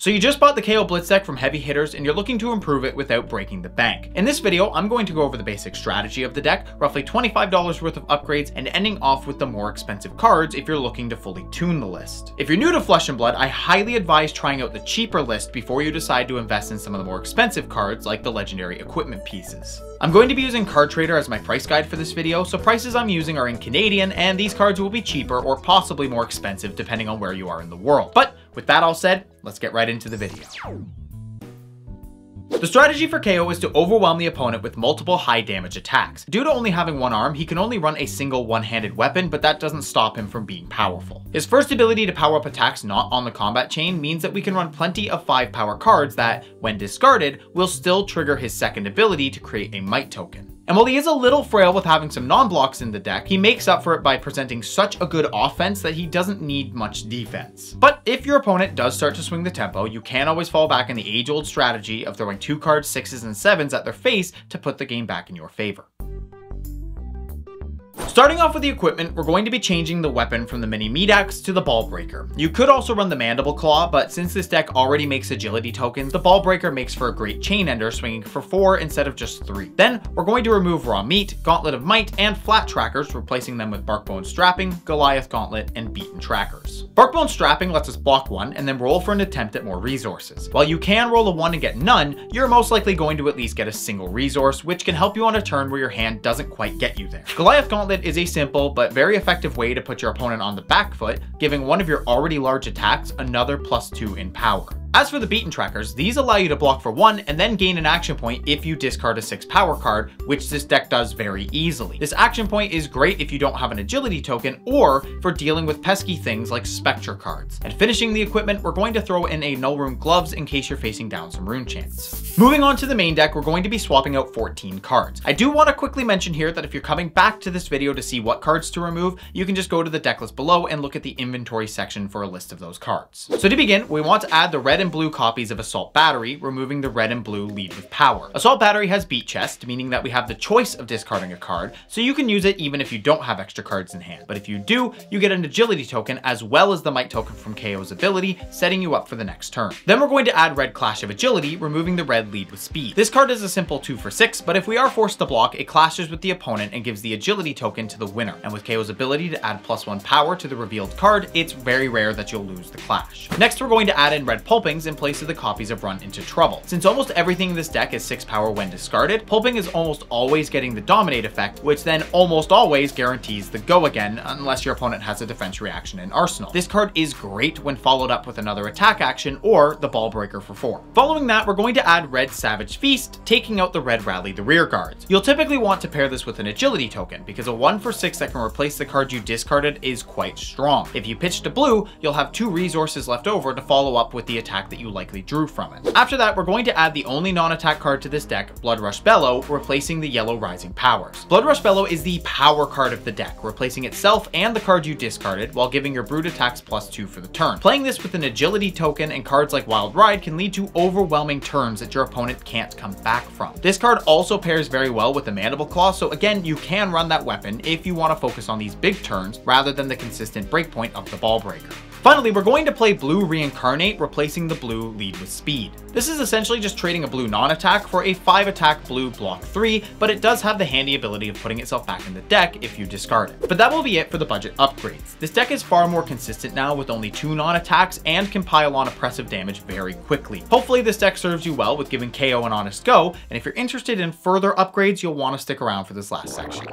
So you just bought the KO Blitz deck from Heavy Hitters and you're looking to improve it without breaking the bank. In this video, I'm going to go over the basic strategy of the deck, roughly $25 worth of upgrades, and ending off with the more expensive cards if you're looking to fully tune the list. If you're new to Flesh and Blood, I highly advise trying out the cheaper list before you decide to invest in some of the more expensive cards like the legendary equipment pieces. I'm going to be using Card Trader as my price guide for this video, so prices I'm using are in Canadian and these cards will be cheaper or possibly more expensive depending on where you are in the world. But with that all said, let's get right into the video. The strategy for KO is to overwhelm the opponent with multiple high damage attacks. Due to only having one arm, he can only run a single one-handed weapon, but that doesn't stop him from being powerful. His first ability to power up attacks not on the combat chain means that we can run plenty of 5-power cards that, when discarded, will still trigger his second ability to create a might token. And while he is a little frail with having some non-blocks in the deck, he makes up for it by presenting such a good offense that he doesn't need much defense. But if your opponent does start to swing the tempo, you can always fall back on the age-old strategy of throwing 2 cards, 6s and 7s at their face to put the game back in your favor. Starting off with the equipment, we're going to be changing the weapon from the mini meat axe to the ball breaker. You could also run the mandible claw, but since this deck already makes agility tokens, the ball breaker makes for a great chain ender, swinging for 4 instead of just 3. Then we're going to remove raw meat, gauntlet of might, and flat trackers, replacing them with barkbone strapping, Goliath gauntlet, and beaten trackers. Barkbone strapping lets us block 1 and then roll for an attempt at more resources. While you can roll a 1 and get none, you're most likely going to at least get a single resource, which can help you on a turn where your hand doesn't quite get you there. Goliath gauntlet is a simple but very effective way to put your opponent on the back foot, giving one of your already large attacks another +2 in power. As for the beaten trackers, these allow you to block for 1 and then gain an action point if you discard a 6 power card, which this deck does very easily. This action point is great if you don't have an agility token or for dealing with pesky things like Spectre cards. And finishing the equipment, we're going to throw in a null rune gloves in case you're facing down some rune chants. Moving on to the main deck, we're going to be swapping out 14 cards. I do want to quickly mention here that if you're coming back to this video to see what cards to remove, you can just go to the deck list below and look at the inventory section for a list of those cards. So to begin, we want to add the red and blue copies of Assault Battery, removing the red and blue lead with power. Assault Battery has beat chest, meaning that we have the choice of discarding a card, so you can use it even if you don't have extra cards in hand. But if you do, you get an agility token as well as the might token from KO's ability, setting you up for the next turn. Then we're going to add red Clash of Agility, removing the red lead with speed. This card is a simple 2 for 6, but if we are forced to block, it clashes with the opponent and gives the agility token to the winner. And with KO's ability to add +1 power to the revealed card, it's very rare that you'll lose the clash. Next, we're going to add in red pulpings in place of the copies of Run into Trouble. Since almost everything in this deck is 6 power when discarded, pulping is almost always getting the dominate effect, which then almost always guarantees the go again unless your opponent has a defense reaction in arsenal. This card is great when followed up with another attack action or the ball breaker for 4. Following that, we're going to add red Savage Feast, taking out the red Rally the Rear Guards. You'll typically want to pair this with an agility token because a 1 for 6 that can replace the card you discarded is quite strong. If you pitch to blue, you'll have 2 resources left over to follow up with the attack that you likely drew from it. After that, we're going to add the only non-attack card to this deck, Blood Rush Bellow, replacing the yellow Rising Powers. Blood Rush Bellow is the power card of the deck, replacing itself and the card you discarded while giving your brute attacks +2 for the turn. Playing this with an agility token and cards like Wild Ride can lead to overwhelming turns that your opponent can't come back from. This card also pairs very well with the Mandible Claw, so again, you can run that weapon if you want to focus on these big turns rather than the consistent breakpoint of the ball breaker. Finally, we're going to play blue Reincarnate, replacing the blue lead with speed. This is essentially just trading a blue non-attack for a 5-attack blue block 3, but it does have the handy ability of putting itself back in the deck if you discard it. But that will be it for the budget upgrades. This deck is far more consistent now with only 2 non-attacks and can pile on oppressive damage very quickly. Hopefully this deck serves you well with giving KO an honest go, and if you're interested in further upgrades, you'll want to stick around for this last section.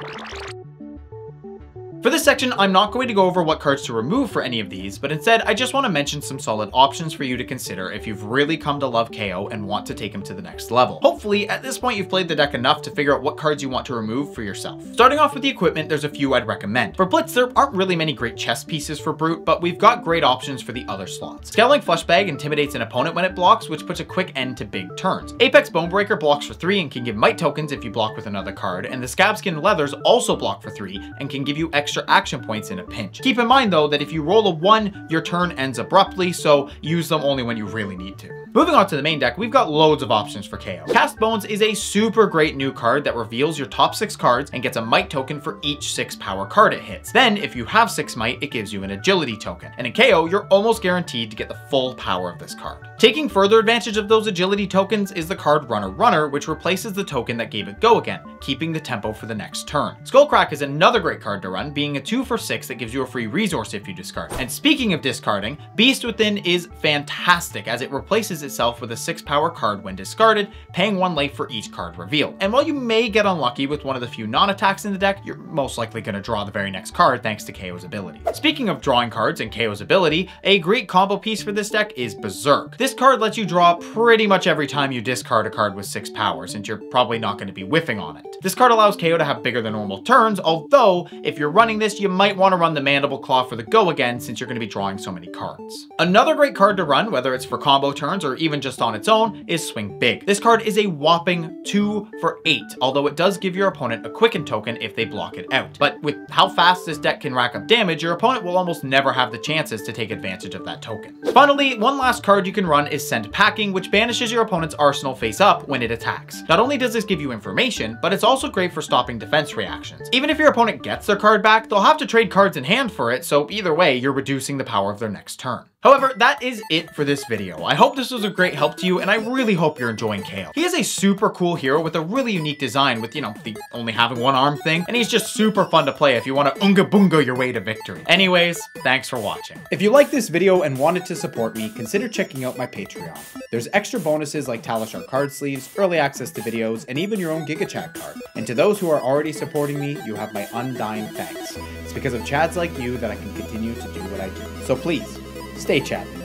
For this section, I'm not going to go over what cards to remove for any of these, but instead I just want to mention some solid options for you to consider if you've really come to love KO and want to take him to the next level. Hopefully, at this point you've played the deck enough to figure out what cards you want to remove for yourself. Starting off with the equipment, there's a few I'd recommend. For Blitz, there aren't really many great chess pieces for Brute, but we've got great options for the other slots. Scowling Fleshbag intimidates an opponent when it blocks, which puts a quick end to big turns. Apex Bonebreaker blocks for 3 and can give might tokens if you block with another card, and the Scabskin Leathers also block for 3 and can give you extra action points in a pinch. Keep in mind though that if you roll a 1, your turn ends abruptly, so use them only when you really need to. Moving on to the main deck, we've got loads of options for KO. Cast Bones is a super great new card that reveals your top 6 cards and gets a might token for each 6 power card it hits. Then, if you have 6 might, it gives you an agility token. And in KO, you're almost guaranteed to get the full power of this card. Taking further advantage of those agility tokens is the card Runner, which replaces the token that gave it Go Again, keeping the tempo for the next turn. Skullcrack is another great card to run, being a 2 for 6 that gives you a free resource if you discard. And speaking of discarding, Beast Within is fantastic as it replaces itself with a 6 power card when discarded, paying 1 life for each card revealed. And while you may get unlucky with one of the few non-attacks in the deck, you're most likely going to draw the very next card thanks to KO's ability. Speaking of drawing cards and KO's ability, a great combo piece for this deck is Berserk. This card lets you draw pretty much every time you discard a card with 6 power, since you're probably not going to be whiffing on it. This card allows KO to have bigger than normal turns, although if you're running this, you might want to run the Mandible Claw for the Go Again since you're going to be drawing so many cards. Another great card to run, whether it's for combo turns or even just on its own, is Swing Big. This card is a whopping 2 for 8, although it does give your opponent a Quicken token if they block it out. But with how fast this deck can rack up damage, your opponent will almost never have the chances to take advantage of that token. Finally, one last card you can run is Send Packing, which banishes your opponent's arsenal face up when it attacks. Not only does this give you information, but it's also great for stopping defense reactions. Even if your opponent gets their card back, they'll have to trade cards in hand for it, so either way, you're reducing the power of their next turn. However, that is it for this video. I hope this was a great help to you, and I really hope you're enjoying KO. He is a super cool hero with a really unique design with, the only having 1 arm thing, and he's just super fun to play if you want to unga boonga your way to victory. Anyways, thanks for watching. If you liked this video and wanted to support me, consider checking out my Patreon. There's extra bonuses like Talishar card sleeves, early access to videos, and even your own GigaChat card. And to those who are already supporting me, you have my undying thanks. It's because of Chads like you that I can continue to do what I do. So please, stay chatting.